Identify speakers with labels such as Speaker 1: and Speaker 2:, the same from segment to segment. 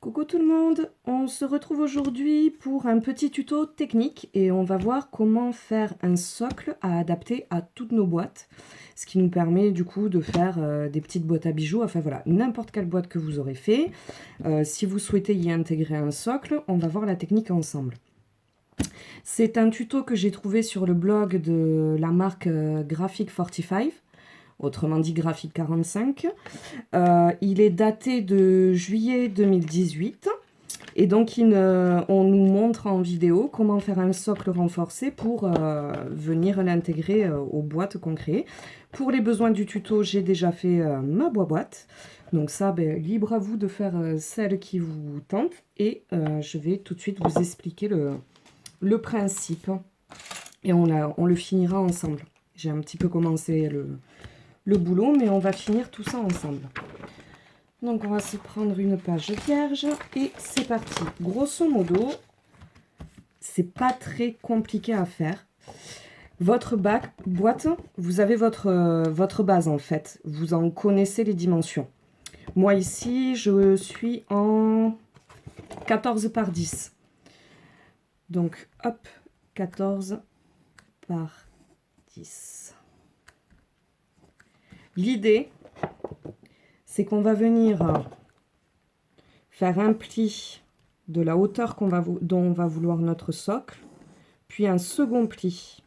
Speaker 1: Coucou tout le monde, on se retrouve aujourd'hui pour un petit tuto technique et on va voir comment faire un socle à adapter à toutes nos boîtes, ce qui nous permet du coup de faire des petites boîtes à bijoux, enfin voilà, n'importe quelle boîte que vous aurez fait. Si vous souhaitez y intégrer un socle, on va voir la technique ensemble. C'est un tuto que j'ai trouvé sur le blog de la marque Graphic 45, autrement dit Graphic 45. Il est daté de juillet 2018 et donc on nous montre en vidéo comment faire un socle renforcé pour venir l'intégrer aux boîtes qu'on crée. Pour les besoins du tuto, j'ai déjà fait ma boîte. Donc ça, libre à vous de faire celle qui vous tente et je vais tout de suite vous expliquer le principe et on le finira ensemble. J'ai un petit peu commencé le boulot, mais on va finir tout ça ensemble. Donc on va se prendre une page vierge et c'est parti. Grosso modo, c'est pas très compliqué à faire. Votre boîte, vous avez votre base en fait. Vous en connaissez les dimensions. Moi ici, je suis en 14 par 10. Donc hop, 14 par 10. L'idée, c'est qu'on va venir faire un pli de la hauteur dont on va vouloir notre socle, puis un second pli.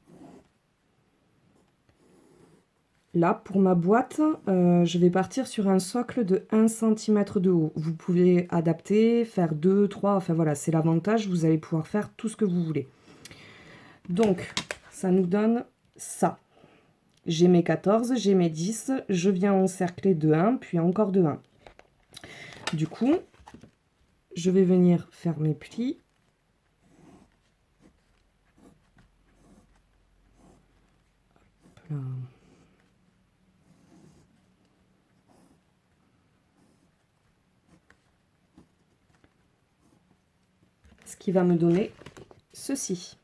Speaker 1: Là, pour ma boîte, je vais partir sur un socle de 1 cm de haut. Vous pouvez adapter, faire 2, 3, enfin voilà, c'est l'avantage, vous allez pouvoir faire tout ce que vous voulez. Donc, ça nous donne ça. J'ai mes 14, j'ai mes 10, je viens encercler de 1, puis encore de 1. Du coup, je vais venir faire mes plis. Là. Ce qui va me donner ceci.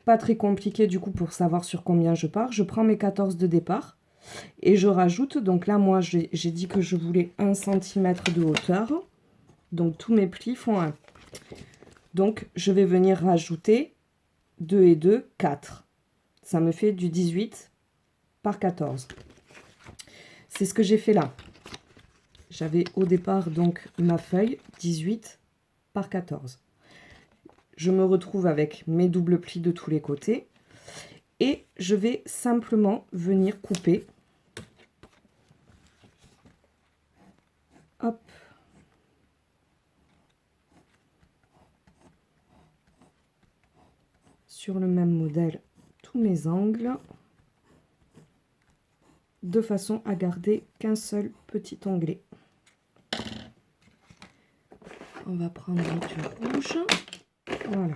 Speaker 1: Pas très compliqué du coup pour savoir sur combien je pars. Je prends mes 14 de départ et je rajoute. Donc là, moi, j'ai dit que je voulais 1 cm de hauteur. Donc tous mes plis font 1. Donc je vais venir rajouter 2 et 2, 4. Ça me fait du 18 par 14. C'est ce que j'ai fait là. J'avais au départ donc ma feuille 18 par 14. Je me retrouve avec mes doubles plis de tous les côtés et je vais simplement venir couper. Hop. Sur le même modèle, tous mes angles, de façon à garder qu'un seul petit onglet. On va prendre du rouge. Voilà.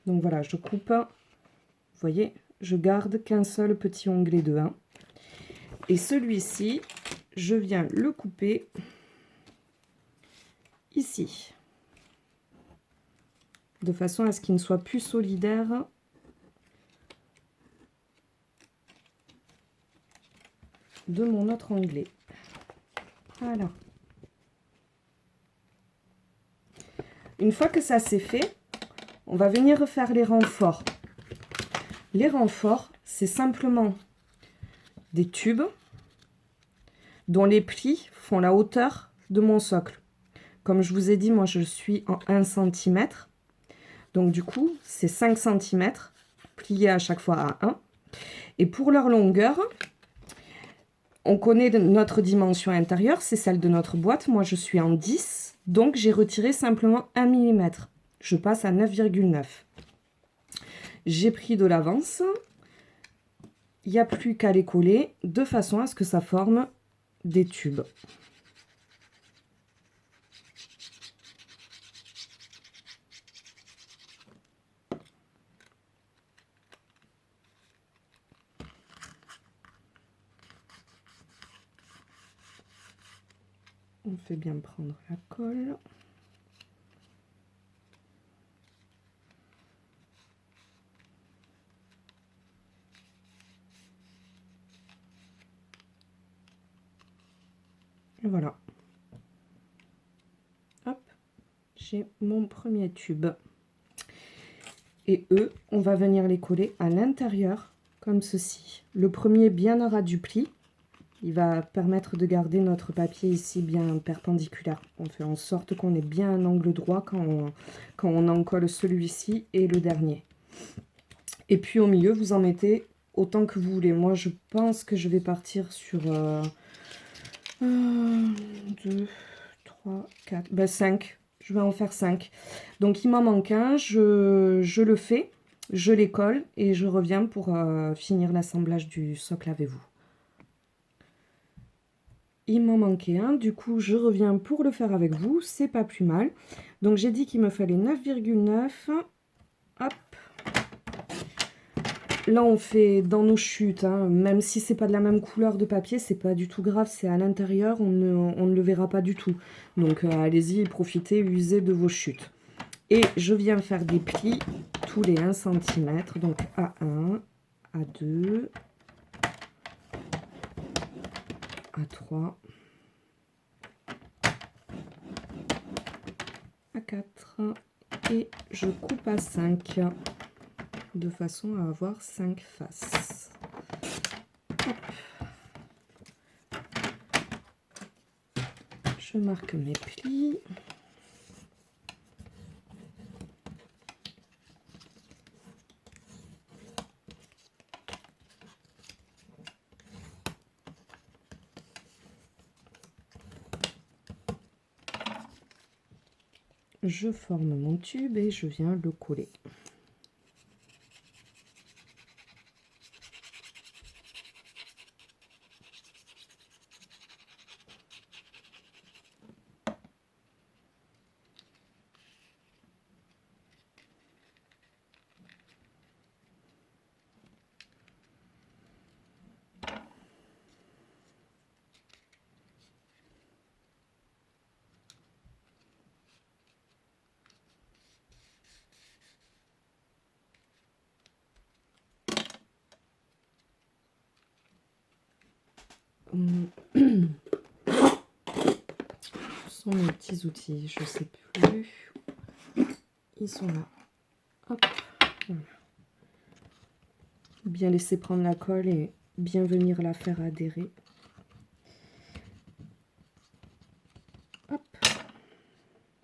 Speaker 1: Donc voilà, je coupe. Vous voyez, je garde qu'un seul petit onglet de 1. Et celui-ci, je viens le couper ici. De façon à ce qu'il ne soit plus solidaire de mon autre onglet. Voilà. Une fois que ça c'est fait, on va venir refaire les renforts. Les renforts, c'est simplement des tubes dont les plis font la hauteur de mon socle. Comme je vous ai dit, moi je suis en 1 cm. Donc du coup, c'est 5 cm pliés à chaque fois à 1. Et pour leur longueur, on connaît notre dimension intérieure, c'est celle de notre boîte. Moi je suis en 10, donc j'ai retiré simplement 1 mm. Je passe à 9,9. J'ai pris de l'avance. Il n'y a plus qu'à les coller de façon à ce que ça forme des tubes. On fait bien prendre la colle. Et voilà. j'ai mon premier tube. Et eux, on va venir les coller à l'intérieur, comme ceci. Le premier bien au ras du pli. Il va permettre de garder notre papier ici bien perpendiculaire. On fait en sorte qu'on ait bien un angle droit quand on en colle celui-ci et le dernier. Et puis au milieu, vous en mettez autant que vous voulez. Moi, je pense que je vais partir sur 1, 2, 3, 4, 5. Je vais en faire 5. Donc il m'en manque un, je le fais, je les colle et je reviens pour finir l'assemblage du socle avec vous. Il m'en manquait un, du coup je reviens pour le faire avec vous, c'est pas plus mal. Donc j'ai dit qu'il me fallait 9,9. Hop. Là on fait dans nos chutes, hein, même si c'est pas de la même couleur de papier, c'est pas du tout grave, c'est à l'intérieur, on ne le verra pas du tout. Donc allez-y, profitez, usez de vos chutes. Et je viens faire des plis tous les 1 cm, donc A1, A2, A3, A4 et je coupe à 5 de façon à avoir 5 faces. Hop. Je marque mes plis. Je forme mon tube et je viens le coller. Sont mes petits outils, je sais plus. Ils sont là. Hop. Voilà. Bien laisser prendre la colle et bien venir la faire adhérer. Hop.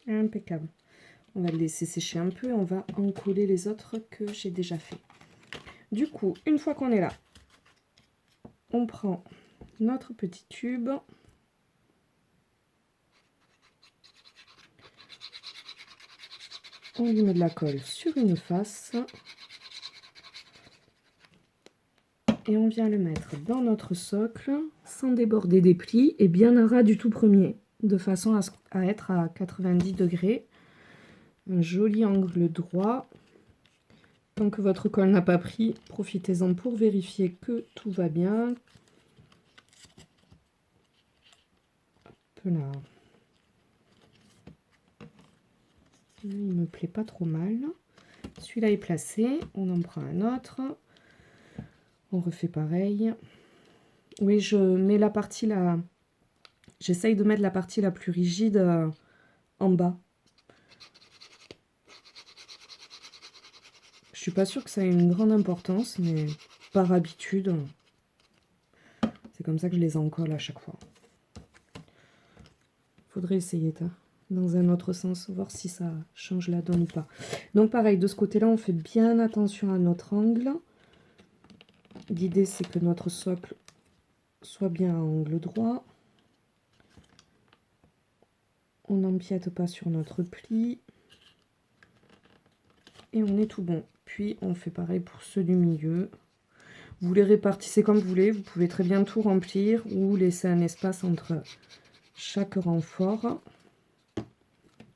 Speaker 1: Impeccable. On va le laisser sécher un peu et on va en coller les autres que j'ai déjà fait. Du coup, une fois qu'on est là, on prend notre petit tube. On lui met de la colle sur une face. Et on vient le mettre dans notre socle sans déborder des plis et bien à ras du tout premier, de façon à être à 90 degrés. Un joli angle droit. Tant que votre colle n'a pas pris, profitez-en pour vérifier que tout va bien. Hop là. Il me plaît pas trop mal. Celui-là est placé, on en prend un autre. On refait pareil. Oui, je mets la partie là. J'essaye de mettre la partie la plus rigide en bas. Je suis pas sûre que ça ait une grande importance, mais par habitude, c'est comme ça que je les encolle à chaque fois. Faudrait essayer dans un autre sens, voir si ça change la donne ou pas. Donc pareil, de ce côté-là, on fait bien attention à notre angle. L'idée, c'est que notre socle soit bien à angle droit. On n'empiète pas sur notre pli. Et on est tout bon. Puis on fait pareil pour ceux du milieu. Vous les répartissez comme vous voulez. Vous pouvez très bien tout remplir ou laisser un espace entre chaque renfort.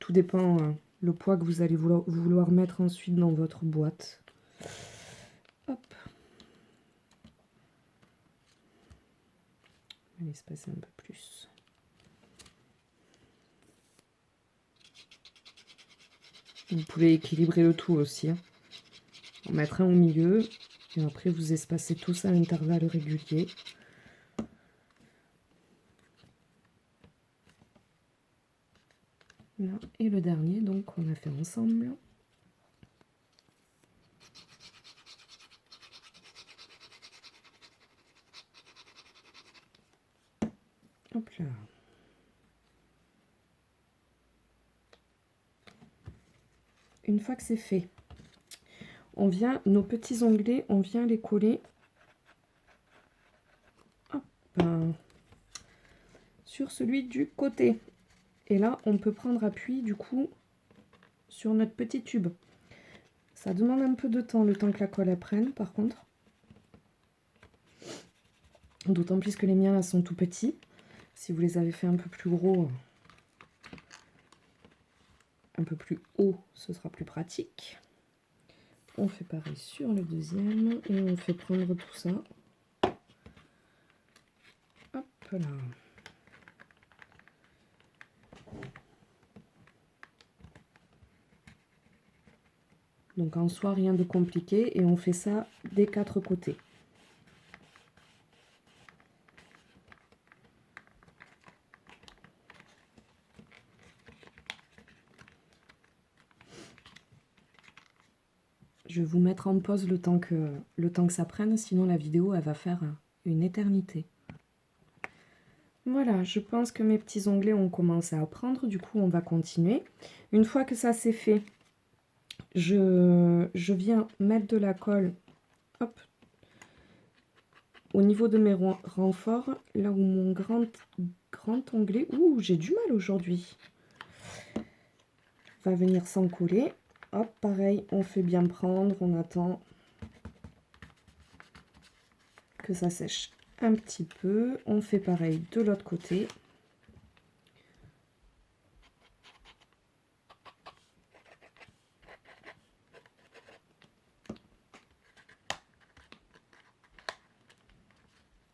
Speaker 1: Tout dépend le poids que vous allez vouloir mettre ensuite dans votre boîte. Hop. On va l'espacer un peu plus. Vous pouvez équilibrer le tout aussi. En mettre un au milieu et après vous espacez tous à intervalles réguliers. Là, et le dernier, donc on a fait ensemble. Hop là. Une fois que c'est fait, on vient, nos petits onglets, on vient les coller sur celui du côté. Et là, on peut prendre appui du coup sur notre petit tube. Ça demande un peu de temps, le temps que la colle apprenne par contre. D'autant plus que les miens là sont tout petits. Si vous les avez fait un peu plus gros, un peu plus haut, ce sera plus pratique. On fait pareil sur le deuxième et on fait prendre tout ça. Hop là. Donc en soi, rien de compliqué et on fait ça des 4 côtés. Je vais vous mettre en pause le temps que ça prenne, sinon la vidéo elle va faire une éternité. Voilà, je pense que mes petits onglets ont commencé à prendre, du coup on va continuer. Une fois que ça c'est fait, je viens mettre de la colle, hop, au niveau de mes renforts, là où mon grand onglet, ouh j'ai du mal aujourd'hui, va venir s'en coller. Hop, pareil, on fait bien prendre, on attend que ça sèche un petit peu. On fait pareil de l'autre côté.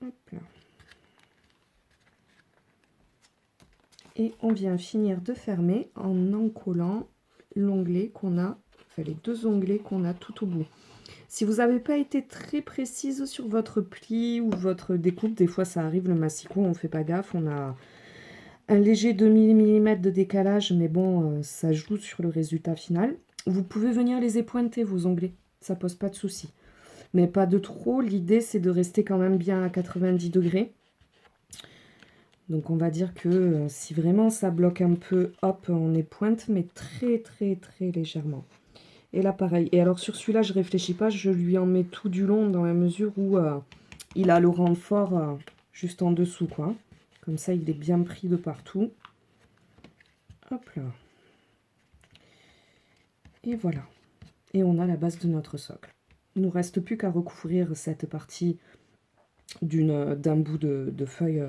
Speaker 1: Hop là. Et on vient finir de fermer en encollant l'onglet qu'on a, enfin les 2 onglets qu'on a tout au bout. Si vous n'avez pas été très précise sur votre pli ou votre découpe, des fois ça arrive, le massicot, on ne fait pas gaffe, on a un léger demi-millimètre de décalage, mais bon, ça joue sur le résultat final. Vous pouvez venir les épointer, vos onglets, ça pose pas de souci. Mais pas de trop, l'idée c'est de rester quand même bien à 90 degrés. Donc on va dire que si vraiment ça bloque un peu, hop, on épointe, mais très légèrement. Et là pareil, et alors sur celui-là je réfléchis pas, je lui en mets tout du long dans la mesure où il a le renfort juste en dessous quoi. Comme ça il est bien pris de partout. Hop là. Et voilà. Et on a la base de notre socle. Il ne nous reste plus qu'à recouvrir cette partie d'un bout de feuille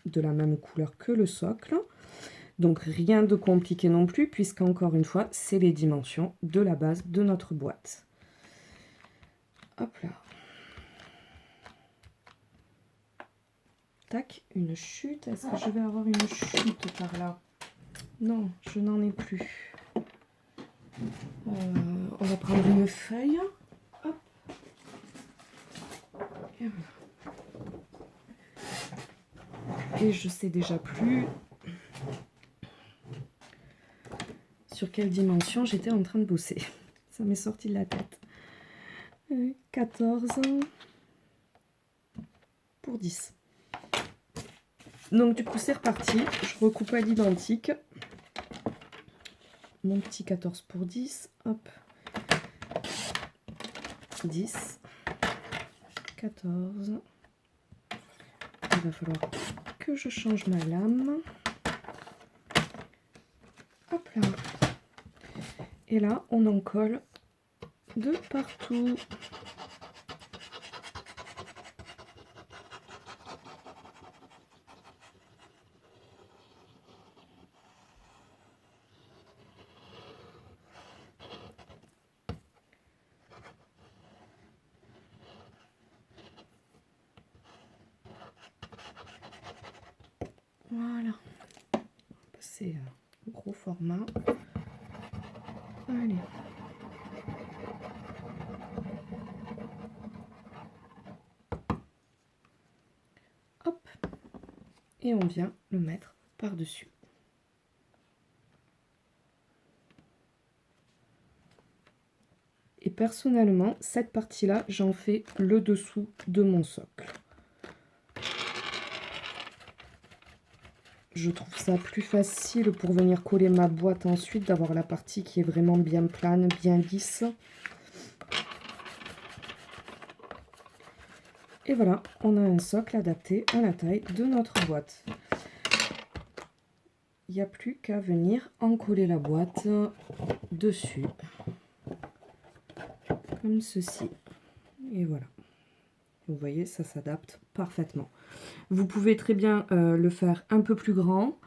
Speaker 1: de la même couleur que le socle. Donc rien de compliqué non plus, puisqu'encore une fois, c'est les dimensions de la base de notre boîte. Hop là. Tac, une chute. Est-ce que je vais avoir une chute par là? Non, je n'en ai plus. On va prendre une feuille. Hop. Et voilà. Et je sais déjà plus sur quelle dimension j'étais en train de bosser. Ça m'est sorti de la tête. 14 pour 10. Donc du coup c'est reparti. Je recoupe à l'identique. Mon petit 14 pour 10. Hop. 10. 14. Il va falloir que je change ma lame. Hop là. Et là, on en colle de partout. Voilà. C'est un gros format. Allez. Hop. Et on vient le mettre par-dessus. Et personnellement, cette partie-là, j'en fais le dessous de mon socle. Je trouve ça plus facile pour venir coller ma boîte ensuite, d'avoir la partie qui est vraiment bien plane, bien lisse. Et voilà, on a un socle adapté à la taille de notre boîte. Il n'y a plus qu'à venir en coller la boîte dessus, comme ceci. Et voilà. Vous voyez, ça s'adapte parfaitement. Vous pouvez très bien le faire un peu plus grand,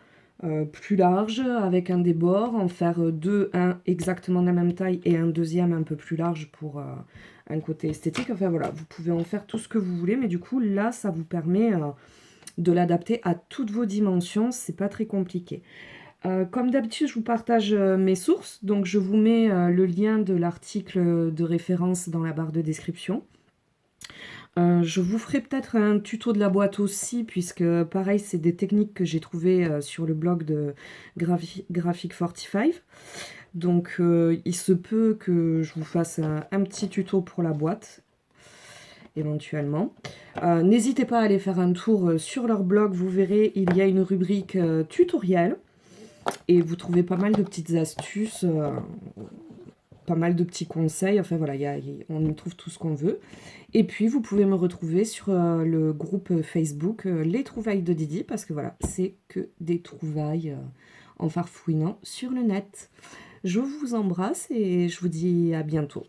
Speaker 1: plus large, avec un des bords, en faire deux, un exactement de la même taille et un deuxième un peu plus large pour un côté esthétique. Enfin voilà, vous pouvez en faire tout ce que vous voulez, mais du coup là, ça vous permet de l'adapter à toutes vos dimensions. C'est pas très compliqué. Comme d'habitude, je vous partage mes sources, donc je vous mets le lien de l'article de référence dans la barre de description. Je vous ferai peut-être un tuto de la boîte aussi, puisque pareil, c'est des techniques que j'ai trouvées sur le blog de Graphic 45. Donc il se peut que je vous fasse un petit tuto pour la boîte, éventuellement. N'hésitez pas à aller faire un tour sur leur blog, vous verrez, il y a une rubrique tutoriel. Et vous trouvez pas mal de petites astuces, pas mal de petits conseils. Enfin voilà, on y trouve tout ce qu'on veut. Et puis vous pouvez me retrouver sur le groupe Facebook Les Trouvailles de Didi, parce que voilà, c'est que des trouvailles en farfouillant sur le net. Je vous embrasse et je vous dis à bientôt.